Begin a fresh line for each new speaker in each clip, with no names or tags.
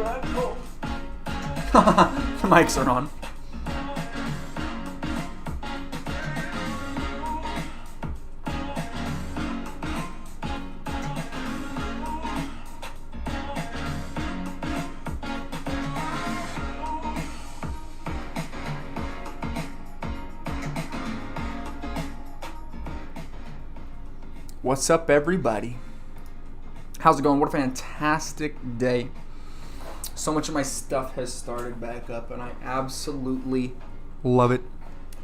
dreadful. The mics are on. What's up, everybody? How's it going? What a fantastic day. So much of my stuff has started back up, and I absolutely love it.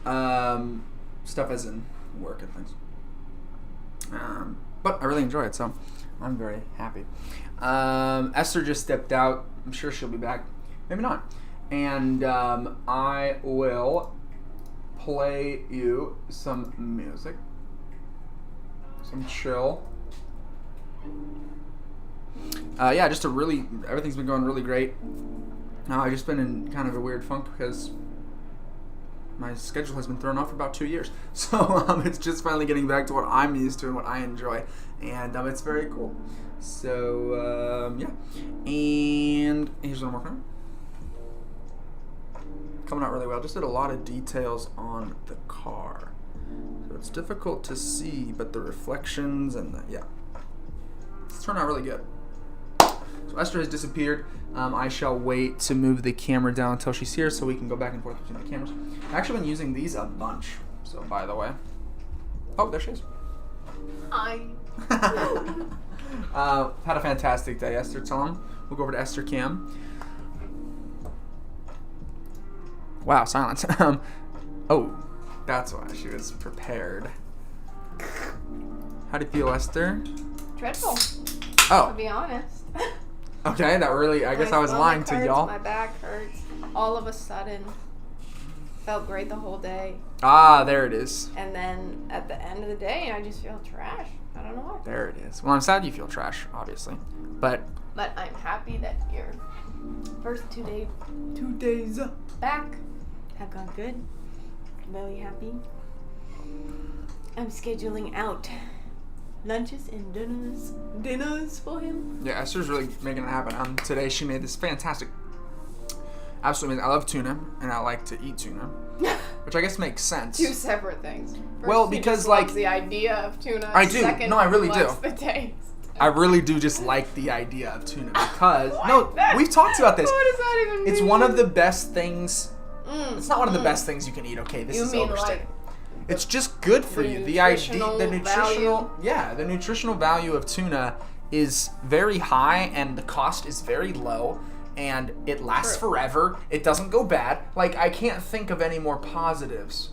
Stuff as in work and things. But I really enjoy it, so I'm very happy. Esther just stepped out. I'm sure she'll be back. Maybe not. And I will play you some music. Some chill. Just everything's been going really great. I've just been in kind of a weird funk because my schedule has been thrown off for about 2 years. So it's just finally getting back to what I'm used to and what I enjoy. And it's very cool. So, And here's what I'm working on. Coming out really well. Just did a lot of details on the car. So it's difficult to see, but the reflections and it's turned out really good. So Esther has disappeared. I shall wait to move the camera down until she's here so we can go back and forth between the cameras. I've actually been using these a bunch. So by the way. Oh, there she is.
Hi.
Had a fantastic day, Esther. Tell them. We'll go over to Esther Cam. Wow, silence. Oh. That's why she was prepared. How do you feel, Esther?
Dreadful.
Oh.
To be honest.
Okay, that really, I guess I was lying to y'all.
My back hurts. All of a sudden. Felt great the whole day.
Ah, there it is.
And then at the end of the day, I just feel trash. I don't know why.
There it is. Well, I'm sad you feel trash, obviously. But
I'm happy that your first 2 days back have gone good. Very happy. I'm scheduling out lunches and dinners for him.
Yeah, Esther's really making it happen. Today she made this fantastic, absolutely amazing. I love tuna, and I like to eat tuna, which I guess makes sense.
Two separate things. First,
well, because
the idea of tuna.
I do.
Second,
no, I really do.
The taste.
I really do just like the idea of tuna because we've talked about this.
What does that even mean?
It's one of the best things. It's not one of the best things you can eat. Okay, this is overstated. It's just good for you. The nutritional value of tuna is very high, and the cost is very low, and it lasts forever. It doesn't go bad. Like, I can't think of any more positives.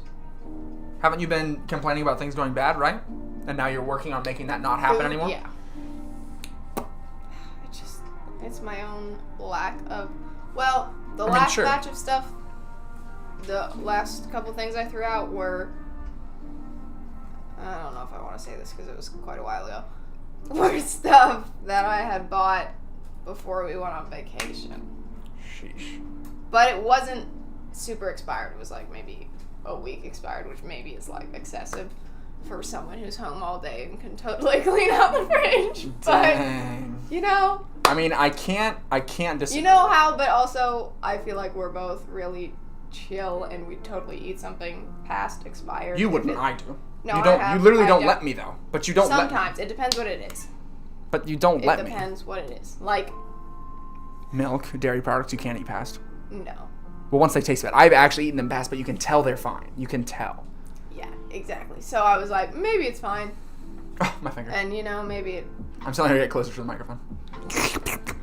Haven't you been complaining about things going bad, right? And now you're working on making that not happen anymore?
Yeah. It's my own lack of, last batch of stuff. The last couple things I threw out were, I don't know if I want to say this because it was quite a while ago, were stuff that I had bought before we went on vacation.
Sheesh.
But it wasn't super expired. It was like maybe a week expired, which maybe is like excessive for someone who's home all day and can totally clean out the fridge.
Dang.
But,
I mean, I can't disagree.
You know how, but also I feel like we're both really chill and we totally eat something past expired.
You wouldn't. I do.
No,
you don't.
I have,
you literally
I
don't
don't.
let me though. But you don't.
Sometimes it depends what it is.
But you don't let me.
It depends what it is. Like
milk, dairy products you can't eat past.
No.
Well, once they taste bad, I've actually eaten them past, but you can tell they're fine. You can tell.
Yeah, exactly. So I was like, maybe it's fine.
Oh, my finger.
And maybe it.
I'm telling her to get closer to the microphone.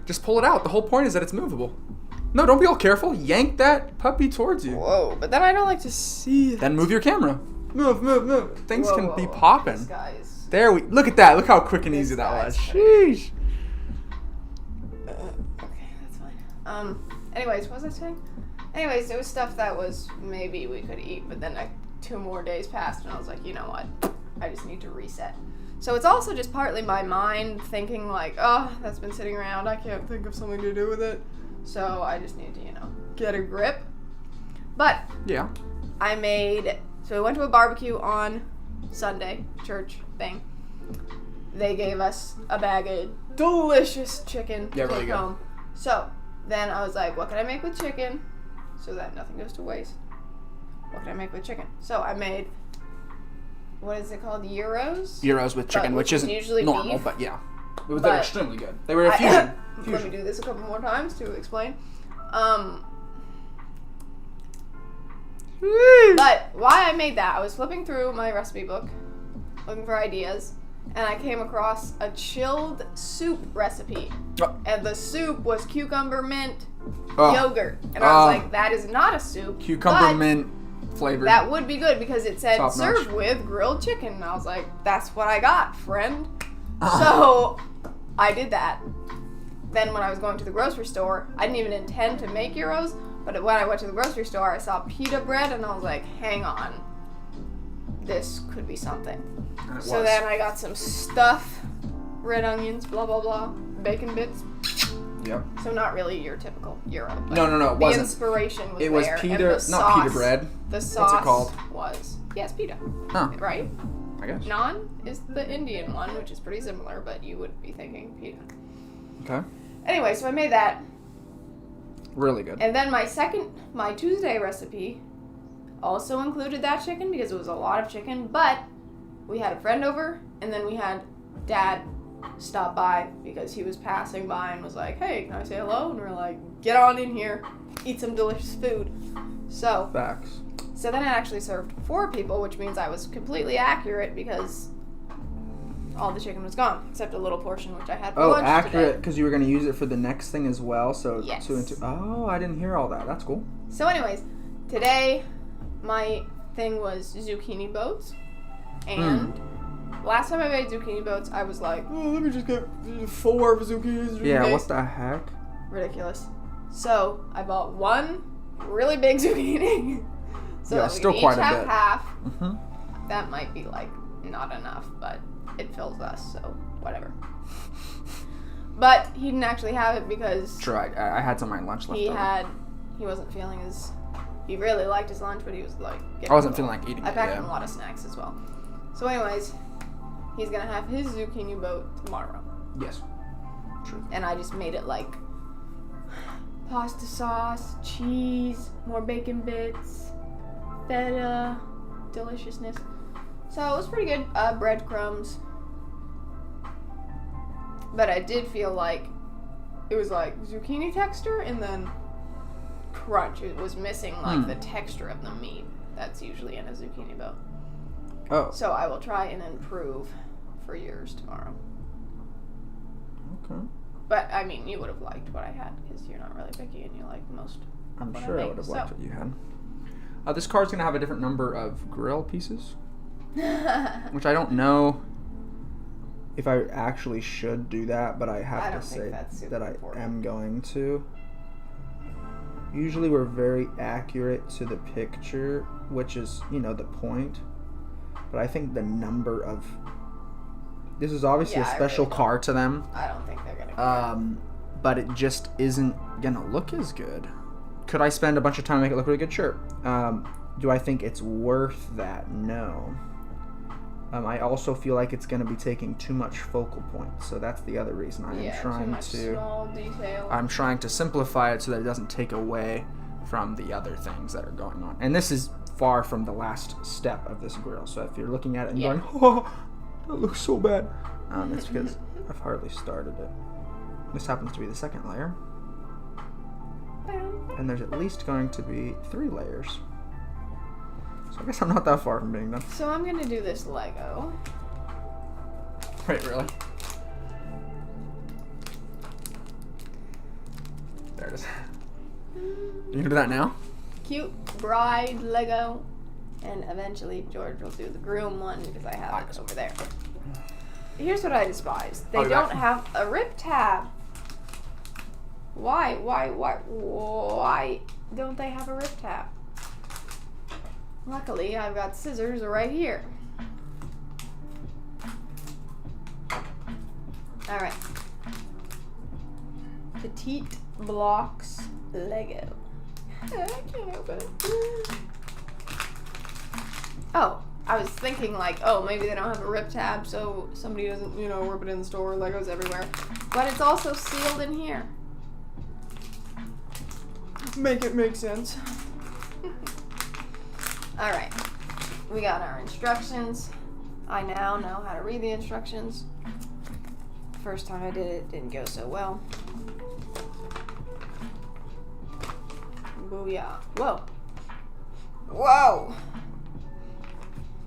Just pull it out. The whole point is that it's movable. No, don't be all careful. Yank that puppy towards you.
Whoa, but then I don't like to see it.
Then move your camera. Move. Things can be popping.
This guy's...
Look at that. Look how quick and easy that was. Sheesh.
Okay, that's fine. Anyways, what was I saying? Anyways, there was stuff that was maybe we could eat, but then 2 more days passed, and I was like, you know what? I just need to reset. So it's also just partly my mind thinking like, oh, that's been sitting around. I can't think of something to do with it. So I just need to, get a grip. But
yeah,
so we went to a barbecue on Sunday, church thing. They gave us a bag of delicious chicken to take home. So then I was like, what can I make with chicken so that nothing goes to waste? What can I make with chicken? So I made, what is it called? Gyros?
Gyros with chicken, which isn't
usually
normal,
beef.
but yeah. They were extremely good. They were a fusion.
Let me do this a couple more times to explain. But why I made that, I was flipping through my recipe book, looking for ideas, and I came across a chilled soup recipe.
Oh.
And the soup was cucumber mint yogurt. And I was like, that is not a soup.
Cucumber mint flavored.
That would be good because it said
Top
served
notch.
with grilled chicken. And I was like, that's what I got, friend. So I did that. Then when I was going to the grocery store, I didn't even intend to make gyros, but when I went to the grocery store, I saw pita bread and I was like, hang on. This could be something. So then I got some stuff, red onions, blah, blah, blah, bacon bits.
Yep.
So not really your typical gyro. But
No, it wasn't.
The inspiration was
It was
there.
pita,
and the sauce,
not pita bread.
The sauce
What's it called?
was, yes, pita.
Huh.
Right?
I guess.
Naan is the Indian one, which is pretty similar, but you would be thinking pita.
Okay.
Anyway, so I made that.
Really good.
And then my Tuesday recipe also included that chicken because it was a lot of chicken, but we had a friend over, and then we had Dad stop by because he was passing by and was like, hey, can I say hello? And we're like, get on in here, eat some delicious food. So
Facts.
So then I actually served 4 people, which means I was completely accurate because all the chicken was gone, except a little portion which I had for lunch
accurate,
today.
because you were going to use it for the next thing as well, so
Yes.
2 and 2. Oh, I didn't hear all that. That's cool.
So anyways, today my thing was zucchini boats, and last time I made zucchini boats, I was like, oh, let me just get 4 zucchinis.
Yeah, what the heck?
Ridiculous. So I bought 1 really big zucchini. So
Yeah,
that we
still
can
quite
each
a
have
bit.
half.
Mm-hmm.
That might be like not enough, but it fills us, so whatever. But he didn't actually have it because
Sure, I had some of my lunch left over.
he wasn't feeling he really liked his lunch, but he was like
I wasn't feeling like eating
I
it,
packed
yeah.
him a lot of snacks as well. So anyways, he's gonna have his zucchini boat tomorrow.
Yes. True.
And I just made it like pasta sauce, cheese, more bacon bits, feta, deliciousness. So it was pretty good. Breadcrumbs. But I did feel like it was like zucchini texture and then crunch. It was missing like the texture of the meat that's usually in a zucchini boat.
Oh.
So I will try and improve for yours tomorrow.
Okay.
But I mean, you would have liked what I had because you're not really picky and you like most.
I'm
what
sure I
make,
would have
so.
liked what you had. This card's going to have a different number of grill pieces, which I don't know if I actually should do that, but I have to say that I am going to. Usually we're very accurate to the picture, which is, the point. But I think the number of... This is obviously a special card to them.
I don't think they're going to
but it just isn't going to look as good. Could I spend a bunch of time to make it look really good? Sure. Do I think it's worth that? No. I also feel like it's going to be taking too much focal point, so that's the other reason I am trying
too much small detail.
I'm trying to simplify it so that it doesn't take away from the other things that are going on. And this is far from the last step of this grill, so if you're looking at it and going, oh, that looks so bad, it's because I've hardly started it. This happens to be the second layer. And there's at least going to be 3 layers. So I guess I'm not that far from being done.
So I'm going to do this Lego.
Wait, really? There it is. You can do that now?
Cute bride Lego. And eventually George will do the groom one because I have it over there. Here's what I despise. They don't have a rip tab. Why don't they have a rip tab? Luckily, I've got scissors right here. Alright. Petite blocks Lego. I can't open it. Oh, I was thinking like, oh, maybe they don't have a rip tab so somebody doesn't, rip it in the store. Legos everywhere. But it's also sealed in here. make it make sense. Alright. We got our instructions. I now know how to read the instructions. First time I did it, didn't go so well. Booyah. Whoa. Whoa!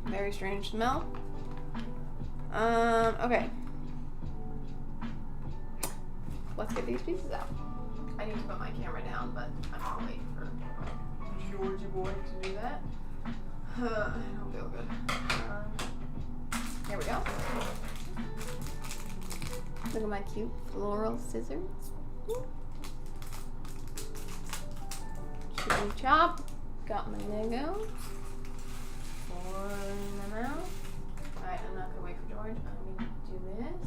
Very strange smell. Okay. Let's get these pieces out. I need to put my camera down, but I'm gonna wait for Georgie boy to do that. I don't feel good. Here we go. Look at my cute floral scissors. Chitty chop. Got my Legos. Pouring them out. Alright, I'm not gonna wait for George. I'm gonna do this.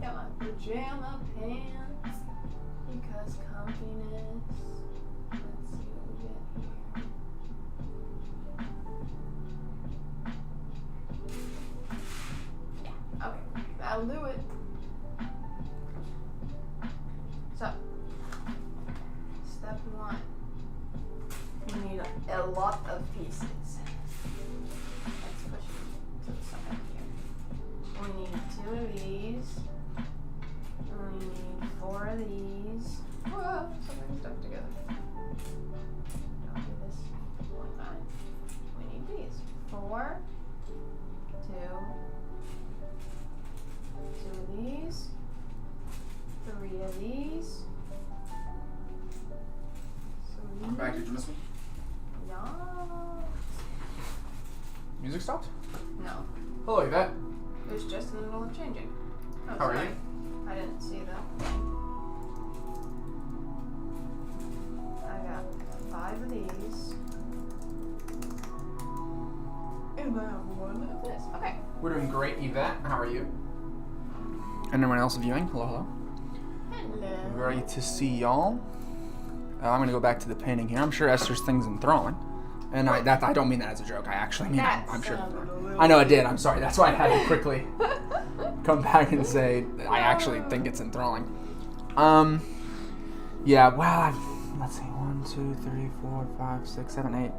Got my pajama pants. Because comfiness. Let's see what we get here. Yeah, okay. That'll do it. So, step one. We need a lot of pieces. Let's push it to the side here. We need 2 of these. We need 4 of these. Whoa, something stuck together. Don't do this one time. We need these. 4, 2 of these, 3 of these.
Back, did you miss one?
No.
Music stopped?
No.
Hello, Yvette.
It was just in the middle of changing. Oh,
How are
sorry.
you?
I didn't see that thing. I got 5 of these. And I have 1 of this. Okay.
We're doing great, Yvette. How are you? Anyone else viewing? Hello, hello.
Hello.
Ready to see y'all. I'm gonna go back to the painting here. I'm sure Esther's thing's enthralling, and I don't mean that as a joke. I actually mean it. I'm sure. I know I did. I'm sorry. That's why I had to quickly come back and say I actually think it's enthralling. Yeah. Well, let's see. 1, 2, 3, 4, 5, 6, 7, 8.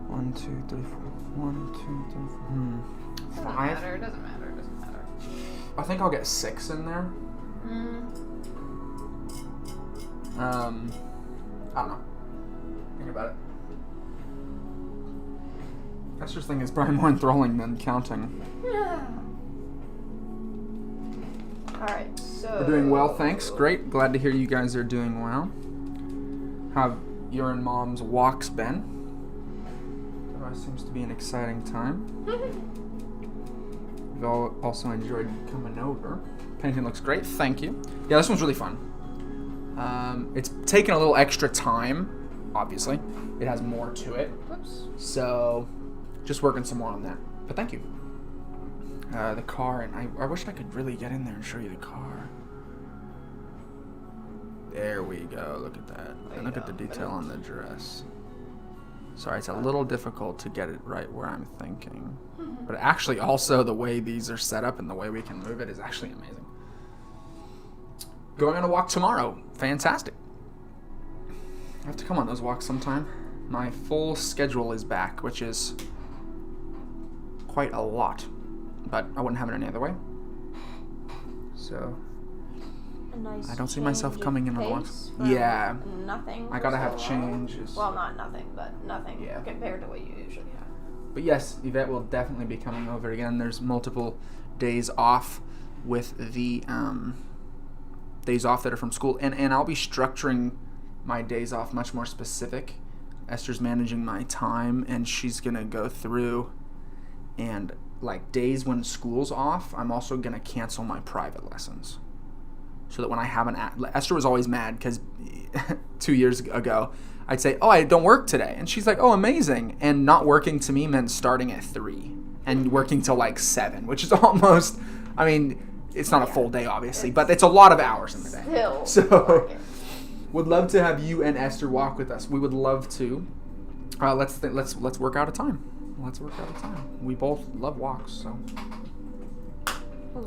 1, 2, 3, 4. 1, 2, 3, 4. 5.
It doesn't matter. It doesn't matter.
I think I'll get 6 in there. I don't know. Think about it. Esther's thing is probably more enthralling than counting.
Alright, so...
We're doing well, thanks. Great. Glad to hear you guys are doing well. How have your and Mom's walks been? It always seems to be an exciting time. We've all also enjoyed coming over. Painting looks great. Thank you. Yeah, this one's really fun. It's taken a little extra time, obviously. It has more to it.
Whoops.
So, just working some more on that. But thank you. The car, and I wish I could really get in there and show you the car. There we go. Look at that. And look at the detail on the dress. Sorry, it's a little difficult to get it right where I'm thinking. But actually, also, the way these are set up and the way we can move it is actually amazing. Going on a walk tomorrow. Fantastic. I have to come on those walks sometime. My full schedule is back, which is quite a lot. But I wouldn't have it any other way. So
A nice
I don't see myself coming in on walks.
from
Yeah.
Nothing.
I gotta
for
have
so long.
changes.
Well, not nothing, but nothing
Yeah.
compared to what you usually have.
But yes, Yvette will definitely be coming over again. There's multiple days off with the days off that are from school. And I'll be structuring my days off much more specific. Esther's managing my time, and she's going to go through and, like, days when school's off, I'm also going to cancel my private lessons. So that when I have Esther was always mad because 2 years ago, I'd say, oh, I don't work today. And she's like, oh, amazing. And not working to me meant starting at 3 and working till like 7, which is almost, I mean, it's not a full day, obviously, but it's a lot of hours in the day.
Still
So,
working.
would love to have you and Esther walk with us. We would love to. Let's work out a time. Let's work out a time. We both love walks, so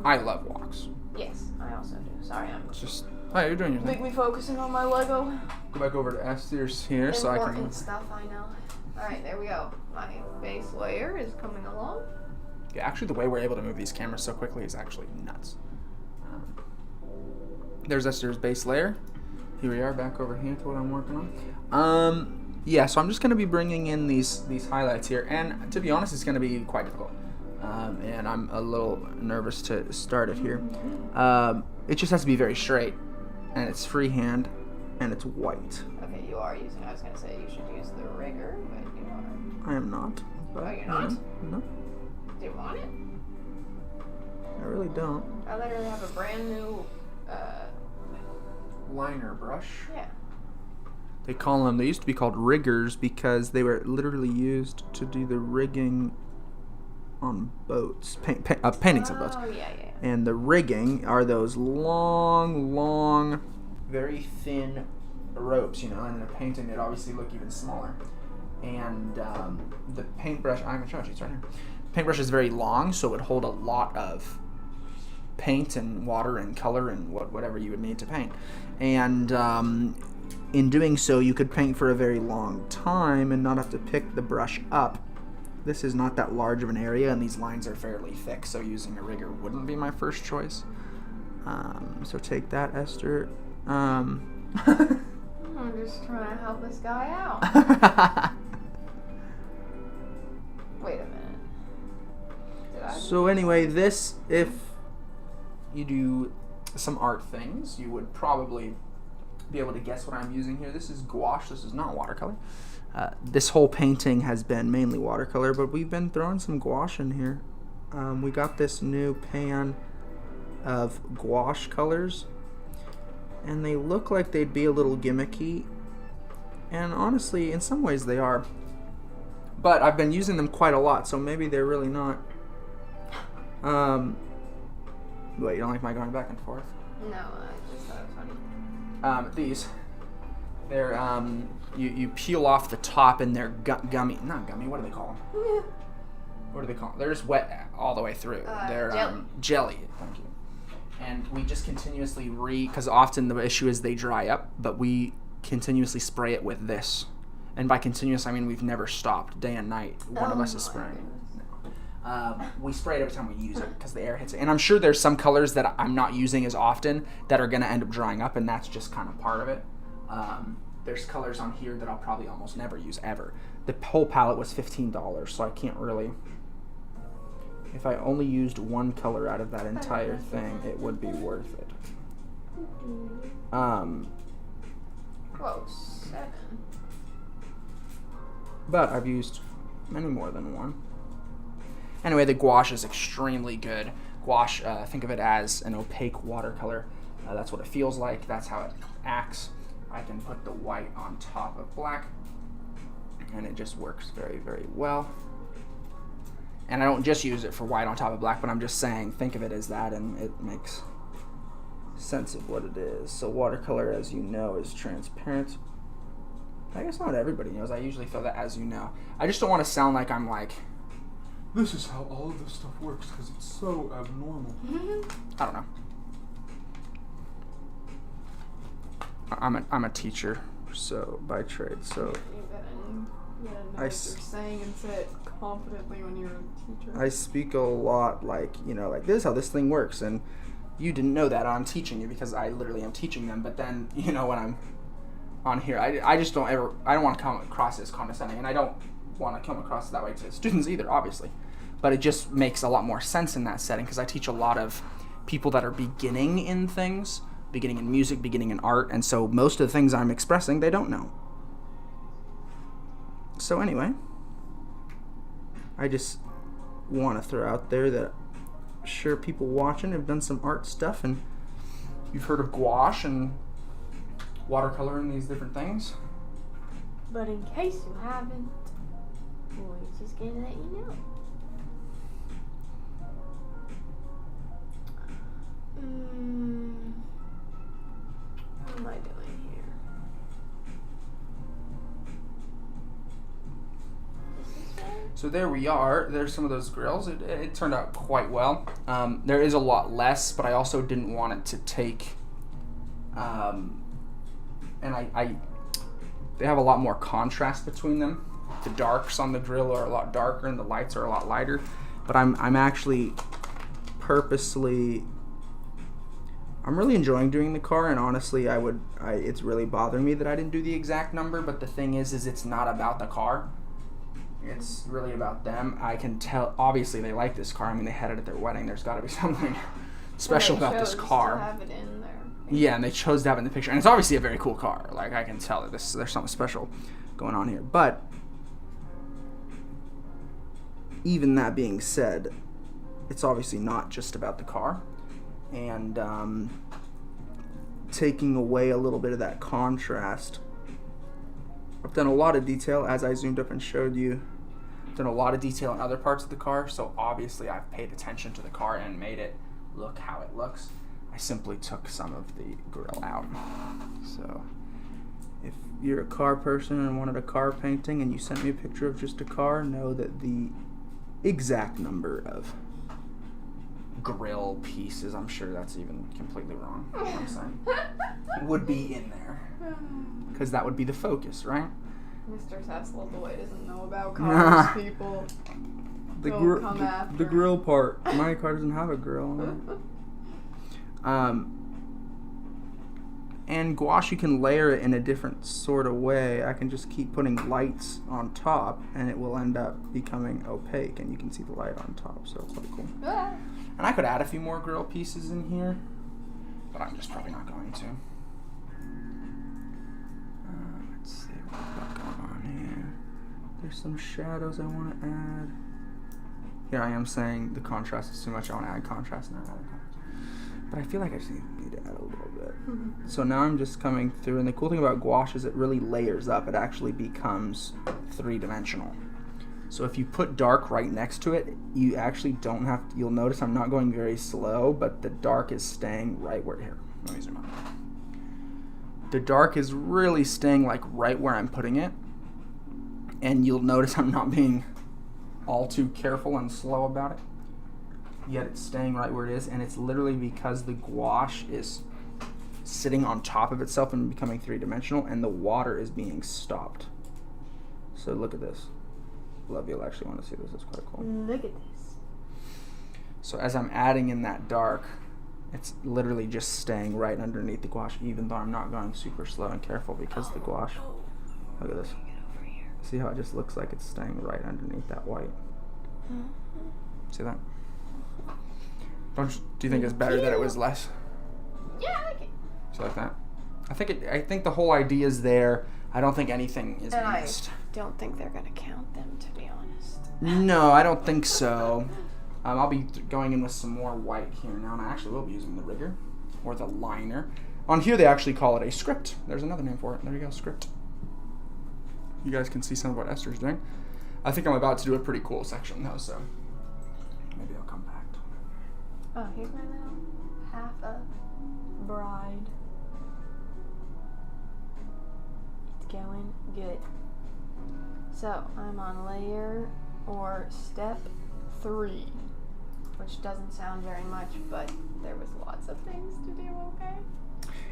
I love walks.
Yes, I also do. Sorry, I'm
It's just Oh, you're doing your
Make
thing.
me focusing on my Lego.
Go back over to Esther's here so I can.
Important stuff, I know. Alright, there we go. My base layer is coming along.
Yeah, actually, the way we're able to move these cameras so quickly is actually nuts. There's Esther's base layer. Here we are, back over here to what I'm working on. Yeah, so I'm just going to be bringing in these highlights here, and to be honest, it's going to be quite difficult. And I'm a little nervous to start it here. It just has to be very straight, and it's freehand, and it's white.
Okay, you are using, I was going to say you should use the rigger, but you are.
I am not. But,
Oh, you're not?
No,
Do you want it?
I really don't.
I literally have a brand new,
Liner brush.
yeah.
They used to be called riggers because they were literally used to do the rigging on boats, paintings of boats.
Oh, yeah.
And the rigging are those long, very thin ropes, and in a painting they'd obviously look even smaller. And the paintbrush, I'm going to show you, it's right here. Paintbrush is very long, so it would hold a lot of paint and water and color and whatever you would need to paint. And in doing so, you could paint for a very long time and not have to pick the brush up. This is not that large of an area, and these lines are fairly thick, so using a rigger wouldn't be my first choice. So take that, Esther.
I'm just trying to help this guy out. Wait a minute. Did I?
So anyway, this, if you do some art things, you would probably be able to guess what I'm using here. This is gouache. This is not watercolor. This whole painting has been mainly watercolor, but we've been throwing some gouache in here. We got this new pan of gouache colors, and they look like they'd be a little gimmicky, and honestly, in some ways they are. But I've been using them quite a lot, so maybe they're really not. Wait, you don't like my going back and forth?
No, I just thought it was funny.
These, they're you peel off the top and they're gummy. Not gummy. What do they call them? What do they call them? They're just wet all the way through. They're
jelly.
Jelly. Thank you. And we just continuously because often the issue is they dry up, but we continuously spray it with this. And by continuous, I mean we've never stopped day and night. One of us is spraying. We spray it every time we use it because the air hits it. And I'm sure there's some colors that I'm not using as often that are going to end up drying up, and that's just kind of part of it. There's colors on here that I'll probably almost never use ever. The whole palette was $15, so I can't really... If I only used one color out of that entire thing, it would be worth it.
Whoa, 7.
But I've used many more than one. Anyway, the gouache is extremely good. Gouache, think of it as an opaque watercolor. That's what it feels like. That's how it acts. I can put the white on top of black, and it just works very, very well. And I don't just use it for white on top of black, but I'm just saying, think of it as that, and it makes sense of what it is. So watercolor, as you know, is transparent. I guess not everybody knows. I usually throw that as you know. I just don't want to sound like I'm like, this is how all of this stuff works, because it's so abnormal. I don't know. I'm a teacher, so by trade. So
You gotta know what you're saying and say it confidently when you're a teacher.
I speak a lot like this is how this thing works, and you didn't know that. I'm teaching you because I literally am teaching them. But then when I'm on here, I just don't want to come across as condescending, and I don't want to come across that way to students either, obviously. But it just makes a lot more sense in that setting because I teach a lot of people that are beginning in things, beginning in music, beginning in art, and so most of the things I'm expressing, they don't know. So anyway, I just want to throw out there that sure people watching have done some art stuff, and you've heard of gouache and watercolor and these different things.
But in case you haven't, we're just gonna let you know. What am I doing here?
So there we are. There's some of those grills. It turned out quite well. There is a lot less, but I also didn't want it to take And they have a lot more contrast between them. The darks on the grill are a lot darker and the lights are a lot lighter. But I'm actually purposely, I'm really enjoying doing the car, and honestly it's really bothering me that I didn't do the exact number, but the thing is it's not about the car. It's really about them. I can tell, obviously they like this car. I mean, they had it at their wedding. There's got to be something special about this car.
To have it in there.
Yeah, and they chose to have it in the picture. And it's obviously a very cool car. Like, I can tell that there's something special going on here. But even that being said, it's obviously not just about the car. And taking away a little bit of that contrast, I've done a lot of detail, as I zoomed up and showed you. I've done a lot of detail in other parts of the car, so obviously I've paid attention to the car and made it look how it looks. I simply took some of the grill out. So if you're a car person and wanted a car painting and you sent me a picture of just a car, know that the exact number of grill pieces, I'm sure that's even completely wrong, you know what I'm saying, would be in there. Because that would be the focus, right?
Mr. Tesla boy doesn't know about cars, people.
The grill part. My car doesn't have a grill on it. And gouache, you can layer it in a different sort of way. I can just keep putting lights on top, and it will end up becoming opaque, and you can see the light on top, so it's pretty cool. And I could add a few more grill pieces in here, but I'm just probably not going to. Let's see what we've got going on here. There's some shadows I want to add. Here I am saying the contrast is too much. I want to add contrast, and I'm adding contrast. But I feel like I just need to add a little bit. So now I'm just coming through, and the cool thing about gouache is it really layers up. It actually becomes three-dimensional. So if you put dark right next to it, you actually don't have to, you'll notice I'm not going very slow, but the dark is staying right where, here, let me zoom out. The dark is really staying like right where I'm putting it, and you'll notice I'm not being all too careful and slow about it, yet it's staying right where it is, and it's literally because the gouache is sitting on top of itself and becoming three-dimensional, and the water is being stopped. So look at this. Love, you'll actually want to see this. It's quite cool.
Look at this.
So as I'm adding in that dark, it's literally just staying right underneath the gouache, even though I'm not going super slow and careful because the gouache. Look at this. See how it just looks like it's staying right underneath that white? See that? Do you think it's better that it was less?
Yeah, I like it.
So like that? I think the whole idea is there. I don't think anything is missed.
I don't think they're gonna count them, to be honest.
No, I don't think so. I'll be going in with some more white here now, and I actually will be using the rigger or the liner. On here, they actually call it a script. There's another name for it. There you go, script. You guys can see some of what Esther's doing. I think I'm about to do a pretty cool section though, so maybe I'll come back to it.
Oh, here's my little half a bride. It's going good. So I'm on layer or step 3, which doesn't sound very much, but there was lots of things to do, okay?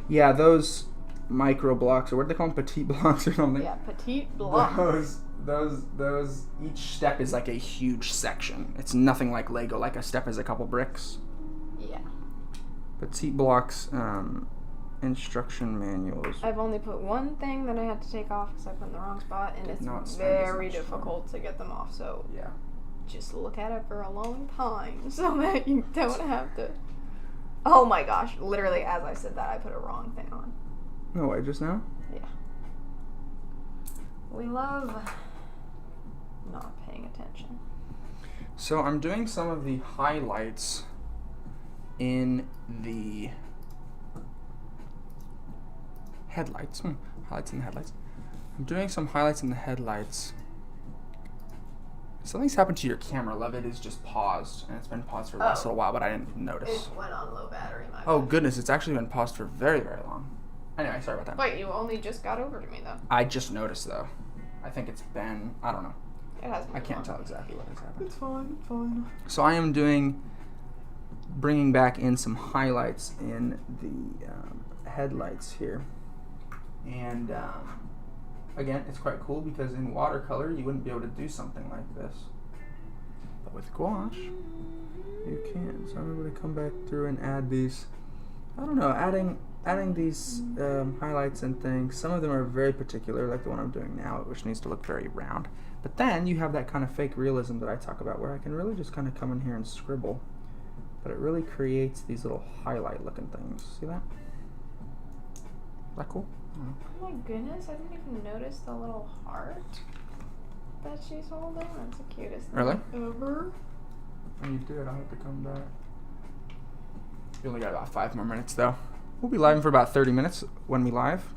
Yeah, those micro blocks, or what do they call them, petite blocks or something?
Yeah, petite blocks.
Those, each step is like a huge section. It's nothing like Lego, like a step is a couple bricks.
Yeah.
Petite blocks, instruction manuals.
I've only put one thing that I had to take off because I put in the wrong spot, and it's very difficult to get them off, so
yeah,
just look at it for a long time so that you don't have to. Oh my gosh, literally as I said that, I put a wrong thing on.
No way, just now?
Yeah. We love not paying attention.
So I'm doing some of the highlights in the headlights. Highlights in the headlights. I'm doing some highlights in the headlights. Something's happened to your camera, Love. It is just paused, and it's been paused for the last little while, but I didn't notice.
It went on low battery, my
Oh
bad.
goodness, it's actually been paused for very, very long. Anyway, sorry about that.
Wait, you only just got over to me, though.
I just noticed, though. I think it's been, I don't know.
It hasn't been
I can't
long.
tell exactly what has happened.
It's fine.
So I am bringing back in some highlights in the headlights here. And again, it's quite cool because in watercolor you wouldn't be able to do something like this. But with gouache, you can. So I'm able to come back through and add these, I don't know, adding these highlights and things. Some of them are very particular, like the one I'm doing now, which needs to look very round. But then you have that kind of fake realism that I talk about where I can really just kind of come in here and scribble. But it really creates these little highlight looking things. See that? Is that cool?
Oh my goodness, I didn't even notice the little heart that she's holding. That's the cutest thing
Really?
ever.
When you do it, I'll have to come back. We only got about 5 more minutes though. We'll be live for about 30 minutes when we live.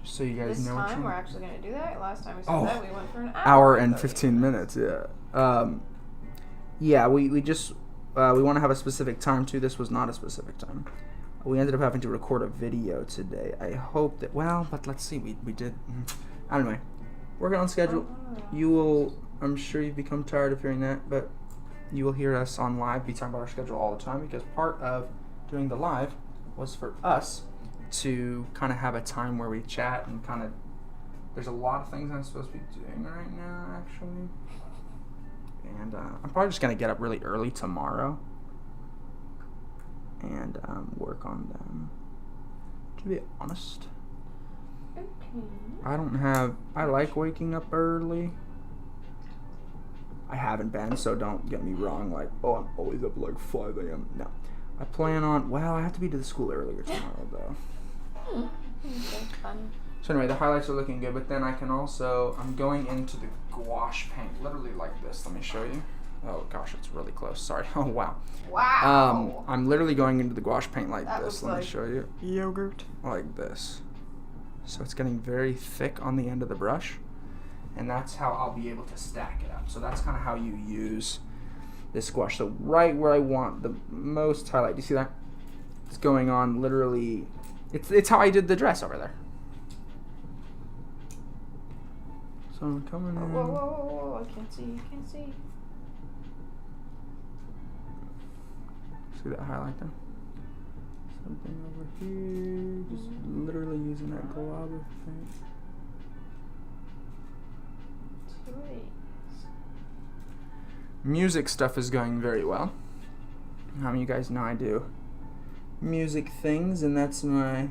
Just so you guys
This
know what
time we're actually going to do that. Last time we said
Oh,
that, we went for an
hour and
30
15 minutes, yeah. Yeah, we just, we want to have a specific time too. This was not a specific time. We ended up having to record a video today. I hope that, well, but let's see, we did, anyway, working on schedule. You will, I'm sure you've become tired of hearing that, but you will hear us on live be talking about our schedule all the time because part of doing the live was for us to kind of have a time where we chat and kind of, there's a lot of things I'm supposed to be doing right now actually, and I'm probably just going to get up really early tomorrow and work on them, to be honest.
Okay.
I like waking up early. I haven't been, so don't get me wrong, like, oh, I'm always up like 5 a.m. No. I plan on, well, I have to be to the school earlier tomorrow, though.
Okay, fun.
So anyway, the highlights are looking good, but then I can also, I'm going into the gouache paint, literally like this. Let me show you. Oh, gosh, it's really close. Sorry. Oh, wow.
Wow.
I'm literally going into the gouache paint like
That
this.
looks
Let me
like
show you.
yogurt.
Like this. So it's getting very thick on the end of the brush, and that's how I'll be able to stack it up. So that's kind of how you use this gouache. So right where I want the most highlight. Do you see that? It's going on literally. It's how I did the dress over there. So I'm coming in.
Whoa, whoa, whoa, whoa, I can't see, I can't see.
See that highlight there? Something over here. Just literally using that glob of paint. Music stuff is going very well. You guys know I do music things, and that's my,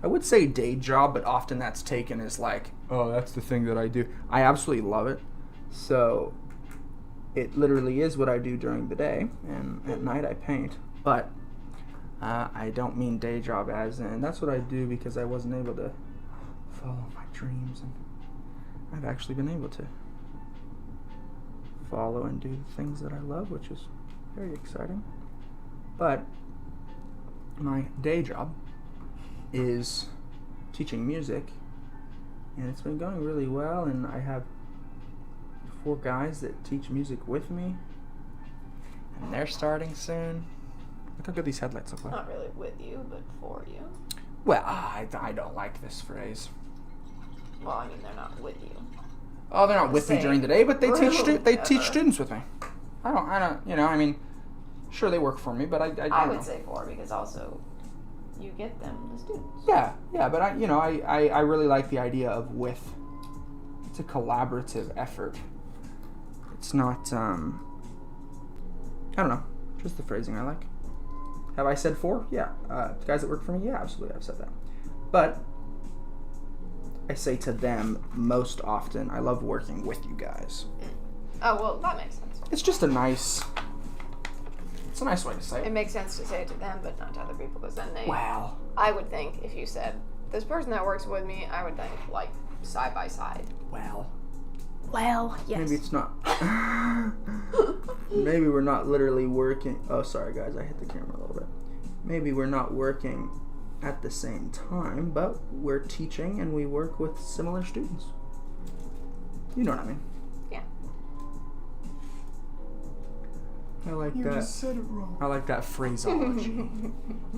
I would say day job, but often that's taken as like, oh, that's the thing that I do. I absolutely love it. So it literally is what I do during the day, and at night I paint. But I don't mean day job as in, that's what I do because I wasn't able to follow my dreams, and I've actually been able to follow and do things that I love, which is very exciting. But my day job is teaching music, and it's been going really well, and I have 4 guys that teach music with me, and they're starting soon. Look how good these headlights look like.
Not really with you, but for you.
Well, I don't like this phrase.
Well, I mean, they're not with you.
Oh, they're not with me during the day, but they teach
Ever.
students with me. I don't, you know, I mean, sure they work for me, but
I
know.
would say for, because also you get them, the students.
Yeah, but I really like the idea of with. It's a collaborative effort. It's not, I don't know, just the phrasing I like. Have I said for? Yeah. The guys that work for me? Yeah, absolutely, I've said that. But I say to them most often, I love working with you guys.
Oh, well, that makes sense.
It's just a nice way to say
It
it.
makes sense to say it to them, but not to other people, because then they...
Well,
I would think, if you said, this person that works with me, I would think, like, side by side.
well,
Yes.
maybe it's not. Maybe we're not literally working. Oh, sorry, guys, I hit the camera a little bit. Maybe we're not working at the same time, but we're teaching and we work with similar students. You know what I mean?
Yeah.
I like that. You just said it wrong. I like that phraseology.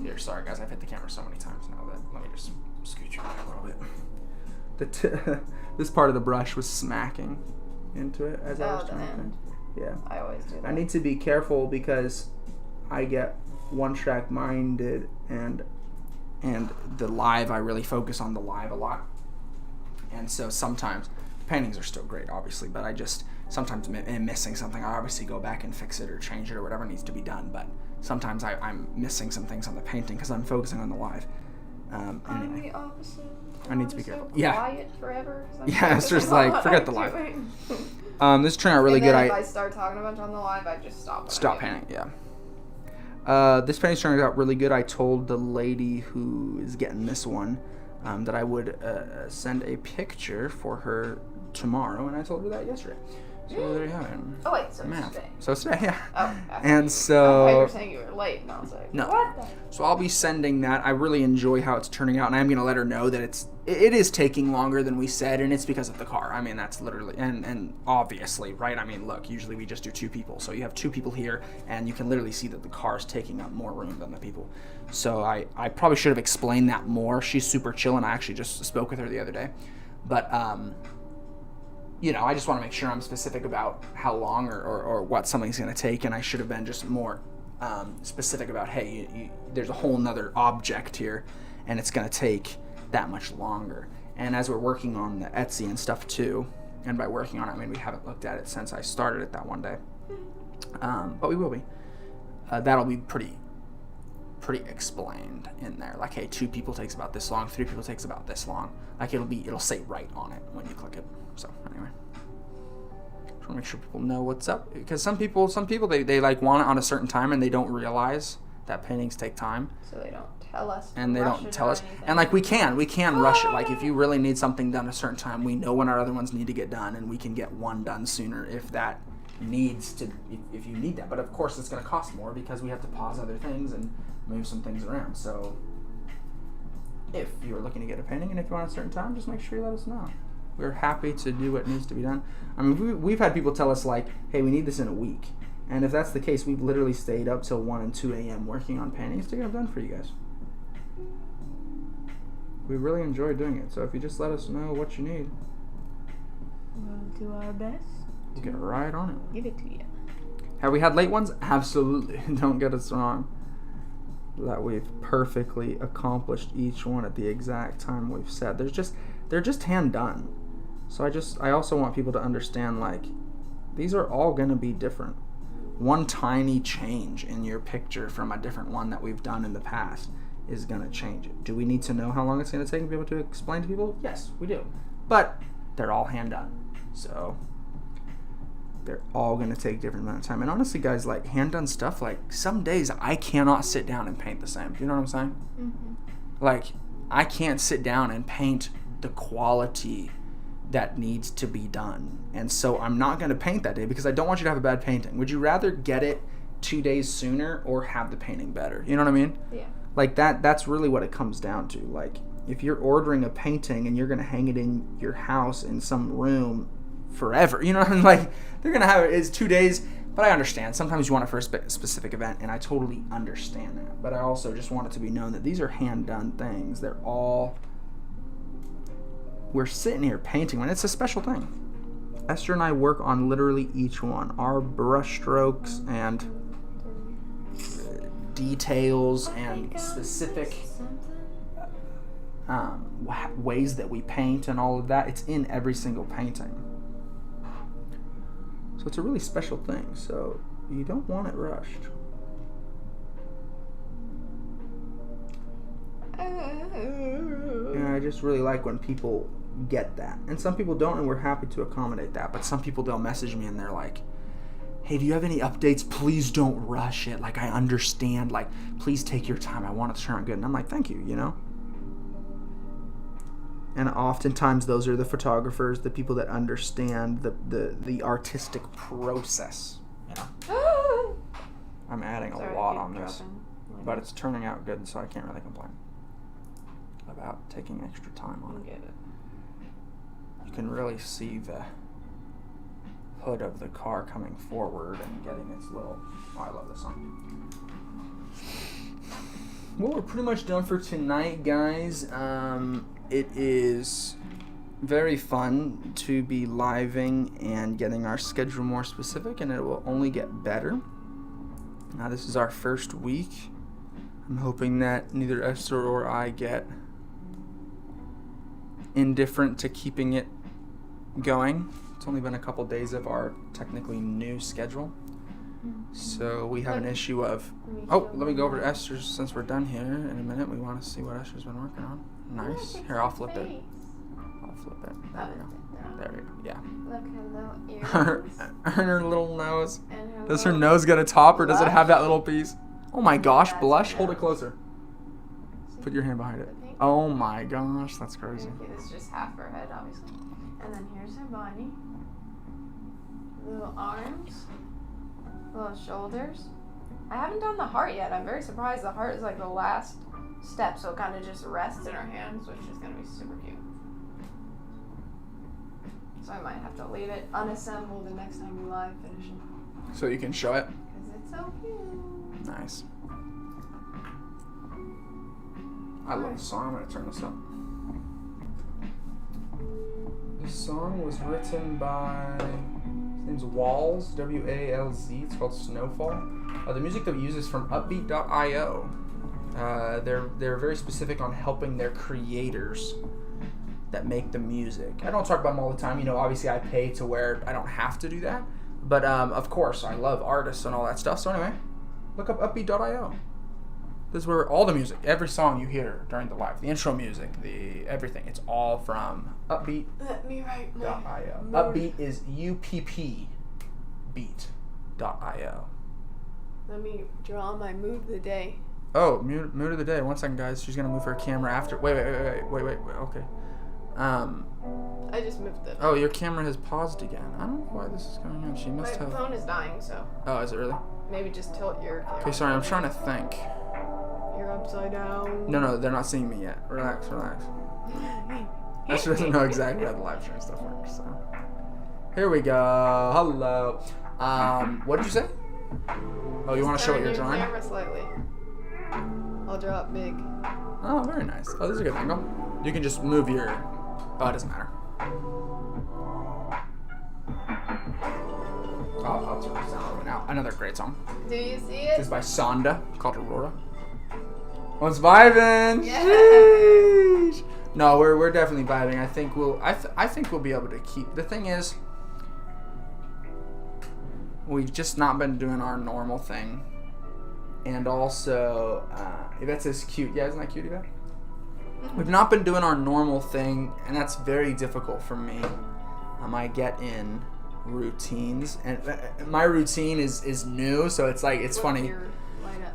Here, sorry guys, I've hit the camera so many times now that let me just scoot you back a little bit. This part of the brush was smacking into it as I was trying to. Yeah.
I always do that.
I need to be careful because I get one-track minded, and the live, I really focus on the live a lot. And so sometimes, paintings are still great, obviously, but I just sometimes am missing something. I obviously go back and fix it or change it or whatever needs to be done, but sometimes I'm missing some things on the painting because I'm focusing on the live.
I'm the opposite.
I need to be careful.
So quiet forever.
Yeah, it's just like, forget the live. This turned out really
and then
good.
If I start talking a bunch on the live, I just stop.
Stop painting, yeah. This painting turned out really good. I told the lady who is getting this one that I would send a picture for her tomorrow, and I told her that yesterday. So there you have it.
Oh wait, so
Math.
it's today.
So it's today, yeah.
Oh,
and so.
I thought you were saying you were late, and I was like,
no.
what?
So I'll be sending that. I really enjoy how it's turning out, and I'm gonna let her know that it is taking longer than we said, and it's because of the car. I mean, that's literally and obviously, right? I mean, look, usually we just do 2 people, so you have 2 people here, and you can literally see that the car is taking up more room than the people. So I probably should have explained that more. She's super chill, and I actually just spoke with her the other day, but you know, I just want to make sure I'm specific about how long or what something's going to take, and I should have been just more specific about, hey, there's a whole nother object here, and it's going to take that much longer. And as we're working on the Etsy and stuff too, and by working on it, I mean we haven't looked at it since I started it that one day, but we will be. That'll be pretty explained in there. Like, hey, 2 people takes about this long, 3 people takes about this long. Like it'll say right on it when you click it. So anyway, just want to make sure people know what's up, because some people they like want it on a certain time and they don't realize that paintings take time.
So they don't tell us.
And they don't tell us. And like we can rush it. Like if you really need something done at a certain time, we know when our other ones need to get done, and we can get one done sooner if that needs to. If you need that, but of course it's going to cost more because we have to pause other things and move some things around. So if you're looking to get a painting and if you want a certain time, just make sure you let us know. We're happy to do what needs to be done. I mean, we've had people tell us like, hey, we need this in a week. And if that's the case, we've literally stayed up till 1 and 2 a.m. working on paintings to get them done for you guys. We really enjoy doing it. So if you just let us know what you need,
We'll do our best.
we'll get right on it.
Give it to you.
Have we had late ones? Absolutely. Don't get us wrong. That we've perfectly accomplished each one at the exact time we've said. They're just hand done. So I also want people to understand, like, these are all going to be different. One tiny change in your picture from a different one that we've done in the past is going to change it. Do we need to know how long it's going to take and be able to explain to people? Yes, we do. But they're all hand done. So they're all going to take a different amount of time. And honestly, guys, like, hand done stuff, like, some days I cannot sit down and paint the same. Do you know what I'm saying? Mm-hmm. Like, I can't sit down and paint the quality that needs to be done. And so I'm not going to paint that day because I don't want you to have a bad painting. Would you rather get it 2 days sooner or have the painting better? You know what I mean?
Yeah.
Like that's really what it comes down to. Like if you're ordering a painting and you're going to hang it in your house in some room forever, you know what I mean? Like they're going to have it, it's 2 days, but I understand. Sometimes you want it for a specific event, and I totally understand that. But I also just want it to be known that these are hand-done things. They're all... We're sitting here painting when it's a special thing. Esther and I work on literally each one. Our brush strokes and details and specific ways that we paint and all of that. It's in every single painting. So it's a really special thing. So you don't want it rushed. And I just really like when people get that. And some people don't, and we're happy to accommodate that. But some people, they'll message me and they're like, hey, do you have any updates? Please don't rush it. Like, I understand. Like, please take your time. I want it to turn out good. And I'm like, thank you, you know? And oftentimes those are the photographers, the people that understand the artistic process. You know? I'm adding a lot on this. But it's turning out good, so I can't really complain about taking extra time on it. You can really see the hood of the car coming forward and getting its little... Oh, I love this song. Well, we're pretty much done for tonight, guys. It is very fun to be living and getting our schedule more specific, and it will only get better. Now, this is our first week I'm hoping that neither Esther or I get indifferent to keeping it going. It's only been a couple days of our technically new schedule. So we have an issue of... Oh, let me go over to Esther's since we're done here in a minute. We want to see what Esther's been working on. Nice. Here, I'll flip it. I'll flip it. There we go. There we go. Yeah.
Look, her little ears.
And her little nose.
And her
Does her
little
nose get a top or does it
blush.
have that little piece? Oh my gosh,
That's
blush.
her
Hold it
nose.
closer. Put your hand behind it.
The pink.
Oh my gosh, that's crazy.
Okay, this is just half her head, obviously. And then here's her body. Little arms. Little shoulders. I haven't done the heart yet. I'm very surprised the heart is like the last step, so it kind of just rests in her hands, which is going to be super cute. So I might have to leave it unassembled the next time we live finish it.
So you can show it?
Because it's so cute.
Nice. I love the song. I'm going to turn this up. This song was written by... His name's Walls, W-A-L-Z. It's called Snowfall. The music that we use is from Upbeat.io. They're very specific on helping their creators that make the music. I don't talk about them all the time. You know, obviously I pay to where I don't have to do that. But of course, I love artists and all that stuff. So anyway, look up Upbeat.io. This is where all the music, every song you hear during the live, the intro music, the everything, it's all from Upbeat.io.
Let me write my
Upbeat is UPP beat.io.
Let me draw my mood of the day.
Oh, mood of the day. 1 second, guys. She's gonna move her camera after. Wait. Okay.
I just moved the...
Oh, your camera has paused again. I don't know why this is going on. She must
My
have.
phone is dying, so
Oh, is it really?
maybe just tilt your camera.
Okay, sorry. I'm trying to think.
You're upside down.
No, they're not seeing me yet. Relax. Esther doesn't know exactly how the live stream stuff works. So here we go. Hello. What did you say? Oh, you want to show what you're
Turn
drawing?
your camera slightly. I'll draw it big.
Oh, very nice. Oh, this is a good angle. You can just move your... Oh, it doesn't matter. I'll turn this down now. Another great song.
Do you see
This
it?
is by Sonda, called Aurora. Oh, it's vibing.
Yeah.
Sheesh. No, we're definitely vibing. I think we'll be able to keep. The thing is, we've just not been doing our normal thing, and also Yvette's is cute. Yeah, isn't that cute, Yvette? We've not been doing our normal thing, and that's very difficult for me. I get in routines, and my routine is new, so it's like it's funny.
Your light up.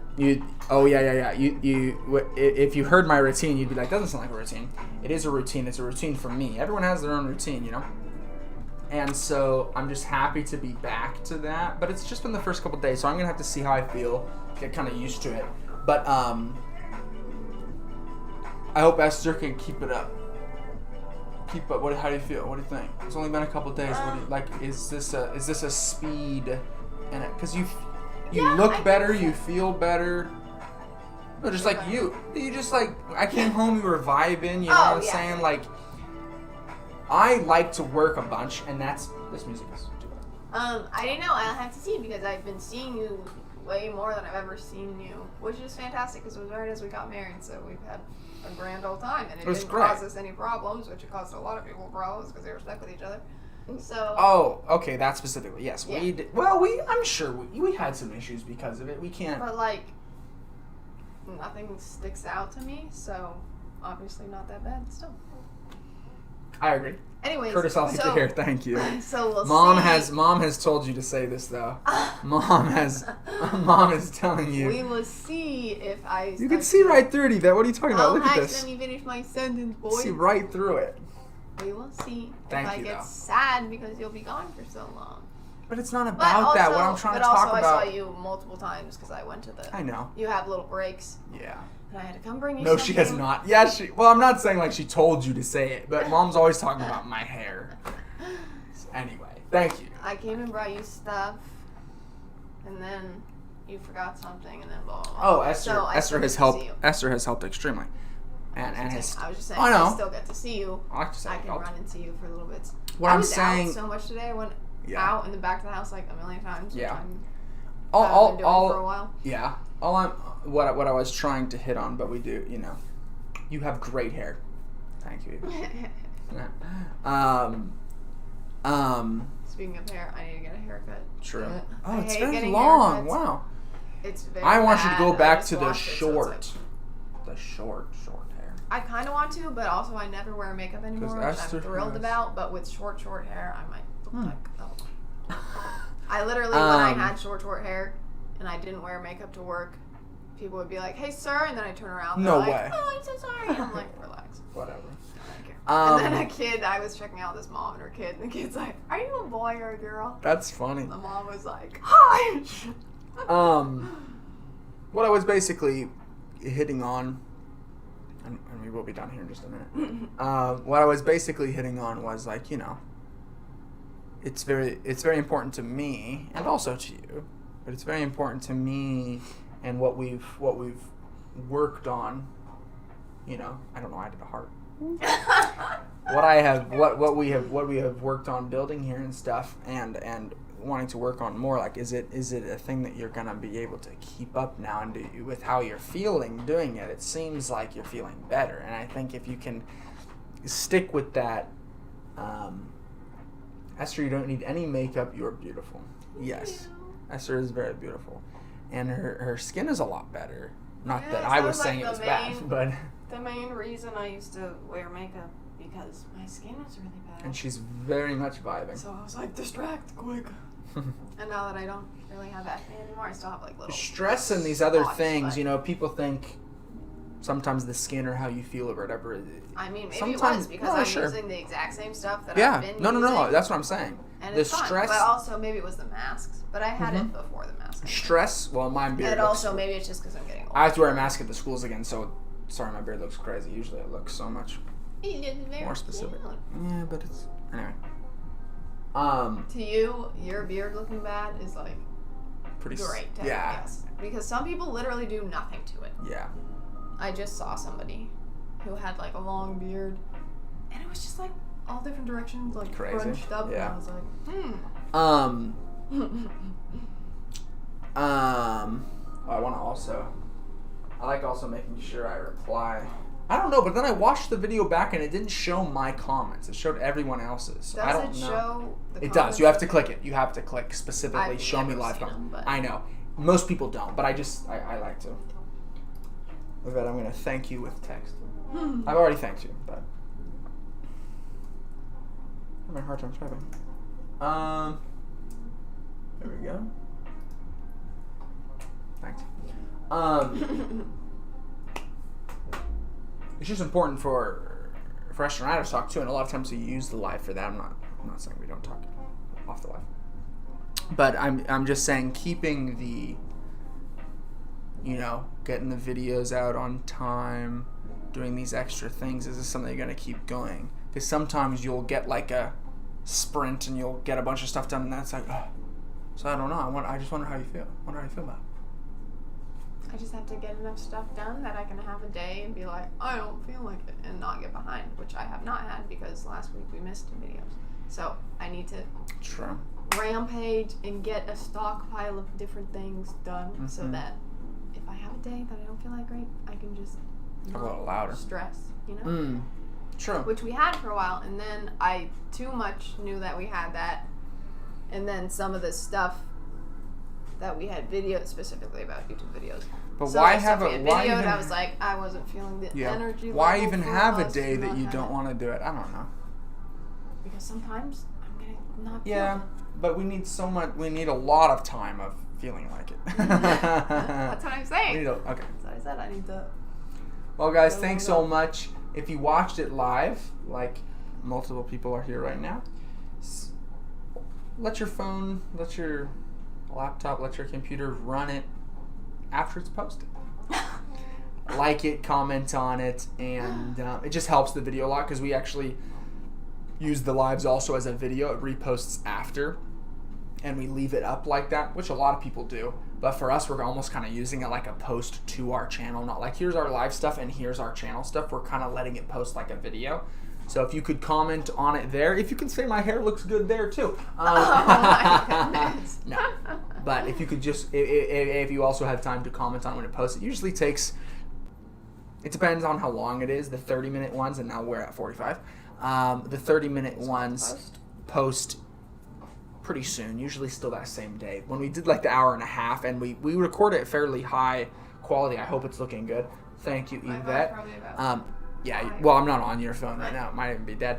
If you heard my routine, you'd be like, doesn't sound like a routine. It is a routine. It's a routine for me. Everyone has their own routine, you know? And so I'm just happy to be back to that. But it's just been the first couple days, so I'm going to have to see how I feel, get kind of used to it. But I hope Esther can keep it up. Keep up. How do you feel? What do you think? It's only been a couple days. What do you, like? Is this a speed? And because you
Yeah,
look
I
better,
think so.
you feel better. No, just like you just like I came home, you were vibing. You know what I'm
yeah.
saying? Like I like to work a bunch, and this music is too bad.
I didn't know. I'll have to see because I've been seeing you way more than I've ever seen you, which is fantastic because it was right as we got married, so we've had a grand old time, and it
was
didn't
great.
cause us any problems, which it caused a lot of people problems because they were stuck with each other. So.
Oh, okay, that specifically. Yes,
Yeah.
we did. Well, I'm sure we had some issues because of it. We can't.
But like, nothing sticks out to me, so obviously not that bad still.
I agree.
Anyways,
Curtis, I'll
so,
hear. Thank you.
So we'll
Mom
see.
has told you to say this though. Mom is telling you.
We will see if I.
You can see right through it, Yvette. What are you talking about?
Oh,
Look at
hush,
this.
let me finish my sentence, boy.
See right through it.
We will see
Thank
if I
you,
get
though.
sad because you'll be gone for so long.
But it's not
But
about that.
also-
What I'm trying to
but
talk
also
about.
I saw you multiple times because I went to the.
I know.
You have little breaks,
Yeah.
and I had to come bring you.
No, she has
something.
not. Yeah, well, I'm not saying like she told you to say it, but Mom's always talking about my hair. Anyway, thank you.
I came and brought you stuff, and then you forgot something, and then blah blah. blah.
Oh, Esther.
So I
Esther
still
has
get to
helped.
see you.
Esther has helped extremely, and has.
I was just saying,
I know.
I still get to see you.
I like to say
I can
helped.
run into you for little bits.
What
I
I'm
was
saying.
out so much today. I went
Yeah.
out in the back of the house like a million times. which
Yeah.
I'm I've been doing for a while.
Yeah. What I was trying to hit on, but we do, you have great hair. Thank you.
Speaking of hair, I need to get a haircut.
True.
I
It's
hate
very
getting
long.
haircuts.
Wow.
It's very
I want you to
bad.
go
I
back
just
to the
washed it, so
short.
it's
The short hair.
I kind of want to, but also I never wear makeup anymore, which
Esther
I'm thrilled
has-
about. But with short hair, I might look like I literally, when I had short hair and I didn't wear makeup to work, people would be like, "Hey, sir," and then I turn around.
No
they're
way.
Like, "Oh, I'm so sorry." I'm like, "Relax."
Whatever.
And then a kid, I was checking out this mom and her kid, and the kid's like, "Are you a boy or a girl?"
That's funny.
The mom was like, "Hi."
What I was basically hitting on, and we will be done here in just a minute. What I was basically hitting on was like, it's very important to me and also to you, but it's very important to me and what we've worked on. I don't know. I did a heart. What we have worked on building here and stuff, and wanting to work on more. Like, is it a thing that you're gonna be able to keep up now, and with how you're feeling doing it? It seems like you're feeling better, and I think if you can stick with that, Esther, you don't need any makeup. You're beautiful. Yes, Esther is very beautiful, and her skin is a lot better. Not that I was saying it was bad, but
the main reason I used to wear makeup because my skin was really bad.
And she's very much vibing.
So I was like, distract quick. And now that I don't really have acne anymore, I still have like little
stress and these other
spots,
things.
but-
People think sometimes the skin or how you feel or whatever.
I mean, maybe
sometimes,
it was because I'm
sure.
using the exact same stuff that
Yeah.
I've been
No.
using.
That's what I'm saying.
And
The
it's fun,
stress.
but also maybe it was the masks. But I had it before the masks.
Stress. Well, my beard.
And
looks,
also maybe it's just because I'm getting older.
I have to wear a mask at the schools again, so sorry, my beard looks crazy. Usually it looks so much more specific. Yeah, but it's anyway.
To you, your beard looking bad is like
Pretty
great. To
yeah.
have, yes. Because some people literally do nothing to it.
Yeah.
I just saw somebody who had like a long beard, and it was just like all different directions, like
Crazy.
crunched up.
Yeah.
And I was like,
I want to also. I like also making sure I reply. I don't know, but then I watched the video back and it didn't show my comments. It showed everyone else's. So I don't
Does it
know.
show the
It
comments?
does. You have to click it. You have to click specifically.
I've
Show me
never
live
seen
comments.
them, but-
I know. Most people don't, but I like to. With that, I'm going to thank you with text. I've already thanked you, but I'm having a hard time typing. There we go. Thanks. It's just important for Esther and I to talk too, and a lot of times we use the live for that. I'm not saying we don't talk off the live, but I'm just saying keeping the, getting the videos out on time, doing these extra things. Is this something you're gonna keep going? Because sometimes you'll get like a sprint and you'll get a bunch of stuff done, and that's like, oh. So I don't know. I just wonder how you feel. Wonder how you feel about it.
I just have to get enough stuff done that I can have a day and be like, I don't feel like it, and not get behind, which I have not had because last week we missed videos. So I need to rampage and get a stockpile of different things done so that if I have a day that I don't feel like great, I can just
Talk a little louder.
stress,
True.
Which we had for a while, and then I too much knew that we had that, and then some of the stuff that we had videos specifically about YouTube videos.
But
So
why
the stuff
have
we
a
had
why
videoed,
even?
I was like, I wasn't feeling the energy.
Why
level
even
for
have a
us
day
to
that
not
you
have
don't
it.
want to do it? I don't know.
Because sometimes I'm gonna not.
Yeah,
feel
but we need so much. We need a lot of time of feeling like it.
it. That's what I'm saying.
Okay.
That's what I said. I need to.
Well, guys, thanks so much. If you watched it live, like multiple people are here right now, let your phone, let your laptop, let your computer run it after it's posted. Like it, comment on it, and it just helps the video a lot because we actually use the lives also as a video. It reposts after, and we leave it up like that, which a lot of people do. But for us, we're almost kind of using it like a post to our channel, not like here's our live stuff and here's our channel stuff. We're kind of letting it post like a video. So if you could comment on it there, if you can say my hair looks good there too.
Oh my goodness.
No. But if you could just, if you also have time to comment on when it posts, it usually takes, it depends on how long it is, the 30-minute ones, and now we're at 45. The 30-minute ones post pretty soon, usually still that same day. When we did like the hour and a half, and we record it at fairly high quality, I hope it's looking good. Thank you, Yvette. Yeah, well, I'm not on your phone right now. It might even be dead.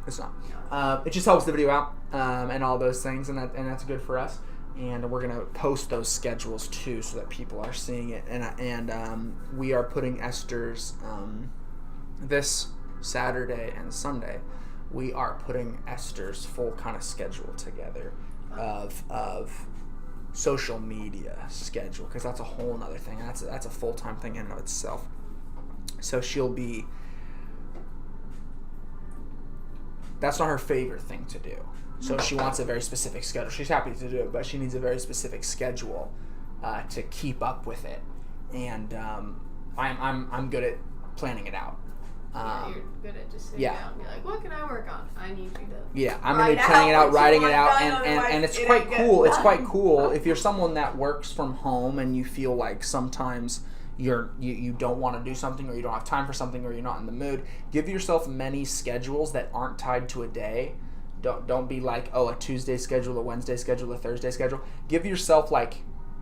It's not. It just helps the video out and all those things, and that's good for us. And we're gonna post those schedules too, so that people are seeing it. And we are putting Esther's this Saturday and Sunday. We are putting Esther's full kind of schedule together of social media schedule, because that's a whole nother thing. That's a full-time thing in and of itself. So she'll be. That's not her favorite thing to do. So she wants a very specific schedule. She's happy to do it, but she needs a very specific schedule to keep up with it. And I'm good at planning it out.
You're good at just sitting down and be like, what can I work on? I need you to.
Yeah, I'm going to be planning it out, writing it out, and it's quite cool. It's quite cool if you're someone that works from home and you feel like sometimes you don't want to do something, or you don't have time for something, or you're not in the mood. Give yourself many schedules that aren't tied to a day. Don't be like, oh, a Tuesday schedule, a Wednesday schedule, a Thursday schedule. Give yourself like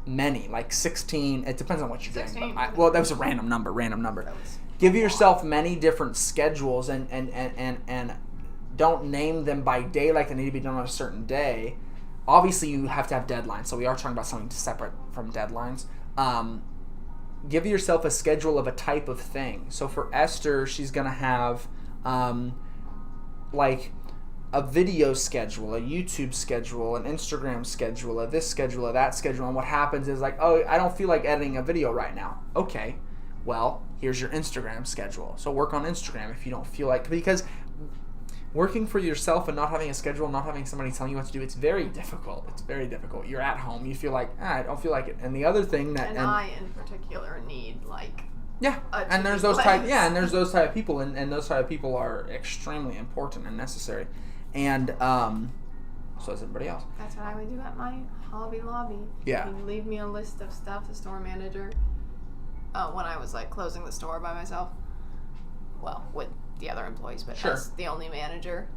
many, like 16. It depends on what you're doing. Well, that was a random number. Give yourself many different schedules and don't name them by day like they need to be done on a certain day. Obviously, you have to have deadlines, so we are talking about something separate from deadlines. Give yourself a schedule of a type of thing. So for Esther, she's going to have like a video schedule, a YouTube schedule, an Instagram schedule, a this schedule, a that schedule. And what happens is like, oh, I don't feel like editing a video right now. Okay, well, here's your Instagram schedule. So work on Instagram if you don't feel like, because working for yourself and not having a schedule, not having somebody telling you what to do, it's very difficult. It's very difficult. You're at home. You feel like, I don't feel like it. And the other thing that...
And I, in particular, need, like...
Yeah, and there's those type... Yeah, and there's those type of people, and those type of people are extremely important and necessary. And so is everybody else.
That's what I would do at my Hobby Lobby.
Yeah.
He'd leave me a list of stuff, the store manager, when I was, like, closing the store by myself. Well, with the other employees, but as the only manager.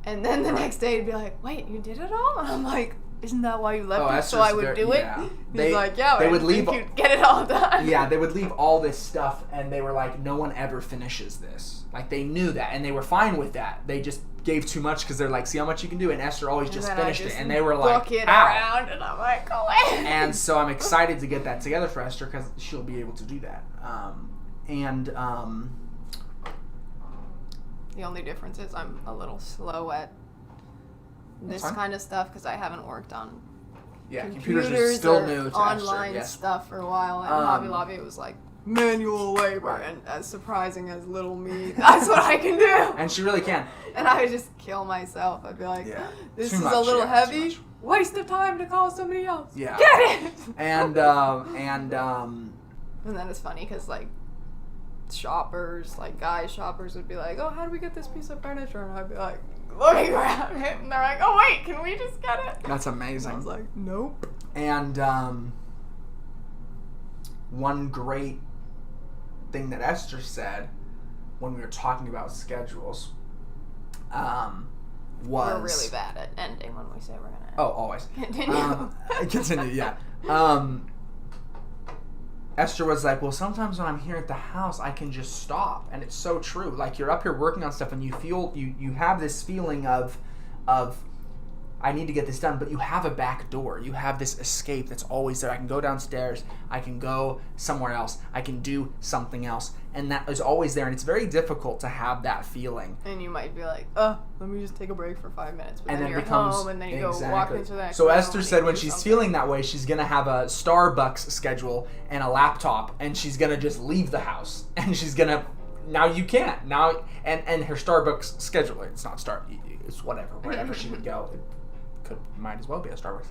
And then the next day he'd be like, wait, you did it all? And I'm like, isn't that why you left me? So I would do it? Yeah. He's like, yeah, they would leave, you'd get it all done.
Yeah, they would leave all this stuff, and they were like, no one ever finishes this. Like, they knew that, and they were fine with that. They just gave too much because they're like, see how much you can do? And Esther always just finished it, and they were like,
book it around, and I'm like, go away.
And so I'm excited to get that together for Esther because she'll be able to do that.
The only difference is I'm a little slow at this kind of stuff because I haven't worked on
computers are still new to
online
Esther,
stuff for a while. And Hobby Lobby, it was like manual labor, and as surprising as little me, that's what I can do.
And she really can.
And I would just kill myself. I'd be like, this is a little heavy. Waste of time to call somebody else.
Yeah.
Get it.
And
then it's funny because like shoppers, like guy shoppers would be like, oh, how do we get this piece of furniture? And I'd be like, looking around it, and they're like, oh wait, can we just get it?
That's amazing.
And I was like, nope.
And one great thing that Esther said when we were talking about schedules was...
We're really bad at ending when we say we're gonna end.
Oh, always.
Continue.
Yeah. Esther was like, well, sometimes when I'm here at the house, I can just stop. And it's so true. Like, you're up here working on stuff, and you feel, you have this feeling of I need to get this done, but you have a back door. You have this escape that's always there. I can go downstairs. I can go somewhere else. I can do something else. And that is always there. And it's very difficult to have that feeling.
And you might be like, let me just take a break for 5 minutes. But
and
then you're home, and then you go walk into the next
So Esther said when she's feeling that way, she's going to have a Starbucks schedule and a laptop, and she's going to just leave the house. And she's going to... Now you can't. Now... And her Starbucks schedule, it's not it's whatever. Wherever she would go. Might as well be a Starbucks.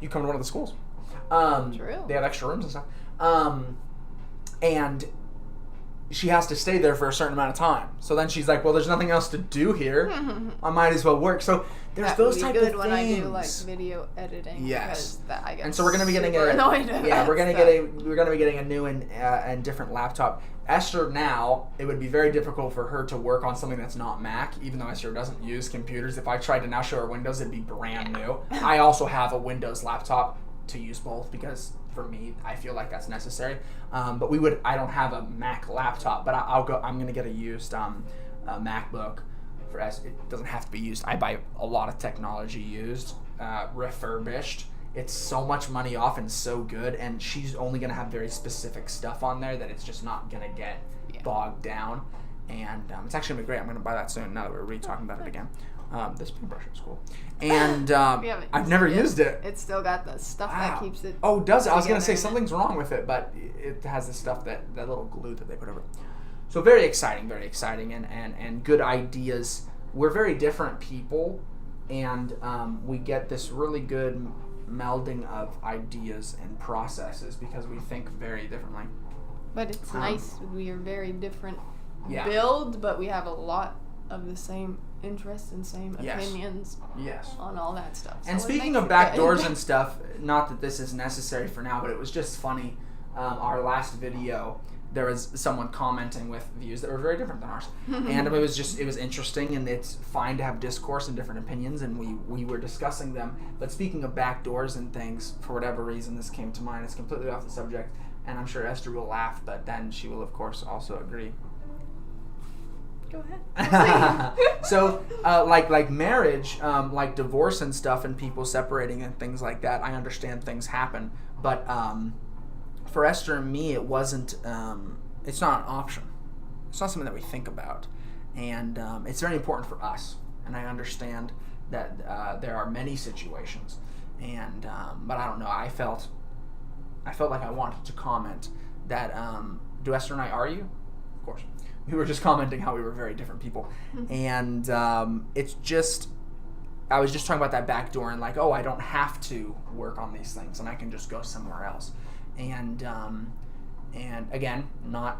You come to one of the schools.
True.
They have extra rooms and stuff. And she has to stay there for a certain amount of time. So then she's like, well, there's nothing else to do here. I might as well work. So there's those type of things.
That would be good when I do like video editing.
Yes.
I get
and so we're gonna be getting we're gonna be getting a new and different laptop. Esther now, it would be very difficult for her to work on something that's not Mac, even though Esther doesn't use computers. If I tried to now show her Windows, it'd be brand new. I also have a Windows laptop to use both because for me, I feel like that's necessary. But I don't have a Mac laptop, but I'm gonna get a used MacBook for us. It doesn't have to be used. I buy a lot of technology used, refurbished. It's so much money off and so good, and she's only gonna have very specific stuff on there that it's just not gonna get bogged down. And it's actually gonna be great. I'm gonna buy that soon. Now that we're talking about it again. This paintbrush is cool, and I've never used it.
It's still got the stuff that keeps it.
Oh, does it? I was gonna say something's wrong with it, but it has the stuff that little glue that they put over. So very exciting, and good ideas. We're very different people, and we get this really good melding of ideas and processes because we think very differently.
But it's nice. We are very different build, but we have a lot of the same interests and same opinions on all that stuff. So
and speaking of back doors and stuff, not that this is necessary for now, but it was just funny. Our last video, there was someone commenting with views that were very different than ours. And it was interesting, and it's fine to have discourse and different opinions, and we were discussing them. But speaking of back doors and things, for whatever reason this came to mind, it's completely off the subject, and I'm sure Esther will laugh, but then she will of course also agree.
Go ahead.
So, like marriage, like divorce and stuff, and people separating and things like that, I understand things happen, but for Esther and me, it wasn't. It's not an option. It's not something that we think about, and it's very important for us. And I understand that there are many situations, and but I don't know. I felt like I wanted to comment that do Esther and I argue? Of course. We were just commenting how we were very different people. And it's just, I was just talking about that back door and like, oh, I don't have to work on these things and I can just go somewhere else. And again, not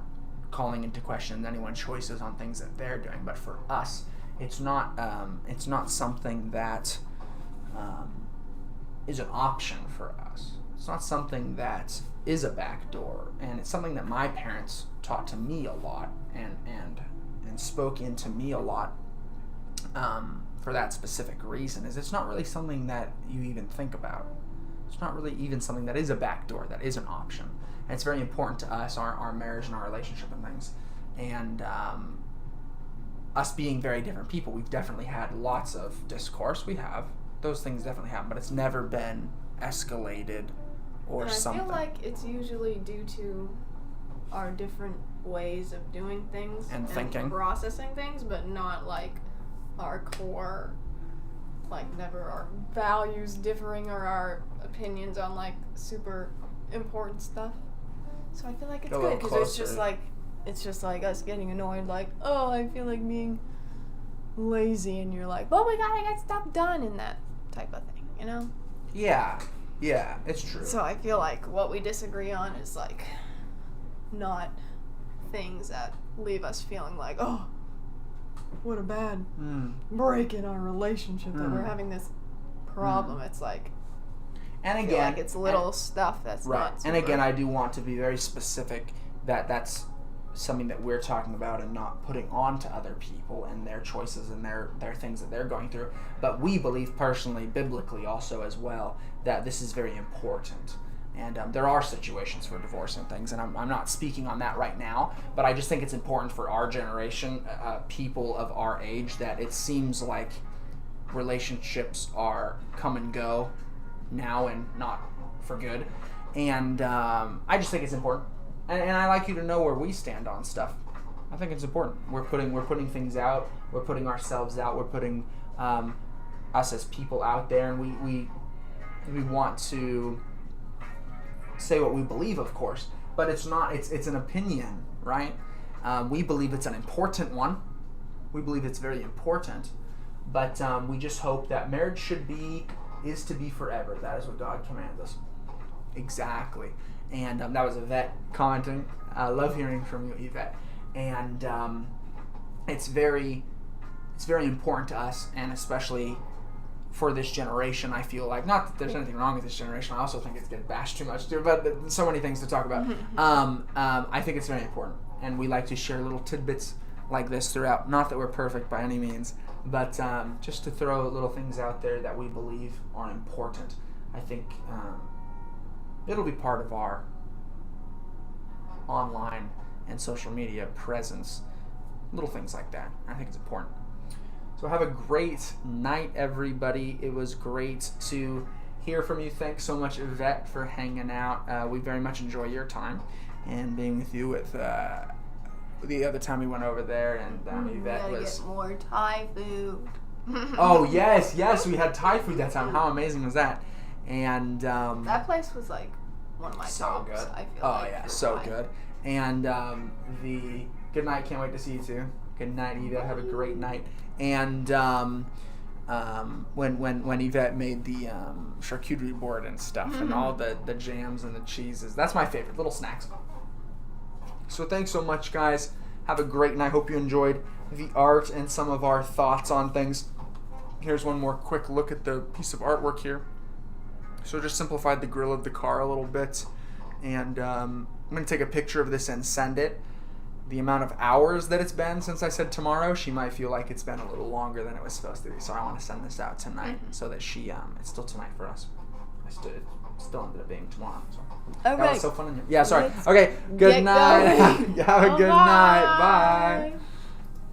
calling into question anyone's choices on things that they're doing, but for us, it's not something that is an option for us. It's not something that is a back door, and it's something that my parents taught to me a lot and spoke into me a lot for that specific reason. Is it's not really something that you even think about. It's not really even something that is a back door, that is an option. And it's very important to us, our marriage and our relationship and things. And us being very different people, we've definitely had lots of discourse. We have. Those things definitely happen, but it's never been escalated or something.
I feel like it's usually due to our different ways of doing things
and thinking,
processing things, but not like our core, like never our values differing or our opinions on like super important stuff. So I feel like it's good because it's just like us getting annoyed, like, oh, I feel like being lazy, and you're like, well, we gotta get stuff done, and that type of thing, you know?
Yeah, it's true.
So I feel like what we disagree on is like not things that leave us feeling like, oh, what a bad break in our relationship that we're having this problem. It's like,
and again,
like it's little stuff that's
right.
not
And again, I do want to be very specific that that's something that we're talking about and not putting on to other people and their choices and their things that they're going through. But we believe personally, biblically also as well, that this is very important. And there are situations for divorce and things, and I'm not speaking on that right now, but I just think it's important for our generation, people of our age, that it seems like relationships are come and go now and not for good. And I just think it's important. And I like you to know where we stand on stuff. I think it's important. We're putting things out. We're putting ourselves out. We're putting us as people out there, and we want to say what we believe, of course. But it's not. It's an opinion, right? We believe it's an important one. We believe it's very important. But we just hope that marriage is to be forever. That is what God commands us. Exactly. And that was Yvette commenting. I love hearing from you, Yvette. and it's very important to us, and especially for this generation. I feel like, not that there's anything wrong with this generation, I also think it's getting bashed too much too, but there's so many things to talk about. I think it's very important, and we like to share little tidbits like this throughout. Not that we're perfect by any means, but just to throw little things out there that we believe are important. I think it'll be part of our online and social media presence, little things like that. I think it's important. So have a great night, everybody. It was great to hear from you. Thanks so much, Yvette, for hanging out. We very much enjoy your time and being with you with the other time we went over there, and Yvette was...
get more Thai food.
Oh, yes, we had Thai food that time. How amazing was that? And
that place was like one of my
so
tops,
good.
I feel
Oh,
like,
yeah,
for
so
Thai.
good. And the good night. Can't wait to see you too. Good night, Yvette. Have a great night. And when Yvette made the charcuterie board and stuff, and all the jams and the cheeses, that's my favorite, little snacks. So thanks so much, guys. Have a great night. Hope you enjoyed the art and some of our thoughts on things. Here's one more quick look at the piece of artwork here. So just simplified the grill of the car a little bit, and I'm going to take a picture of this and send it. The amount of hours that it's been since I said tomorrow, she might feel like it's been a little longer than it was supposed to be. So I want to send this out tonight so that she, it's still tonight for us. It still ended up being tomorrow. So.
All
That
right.
was so fun. Yeah, sorry.
Let's
Okay, good
get
night.
going.
Have a good night. Bye.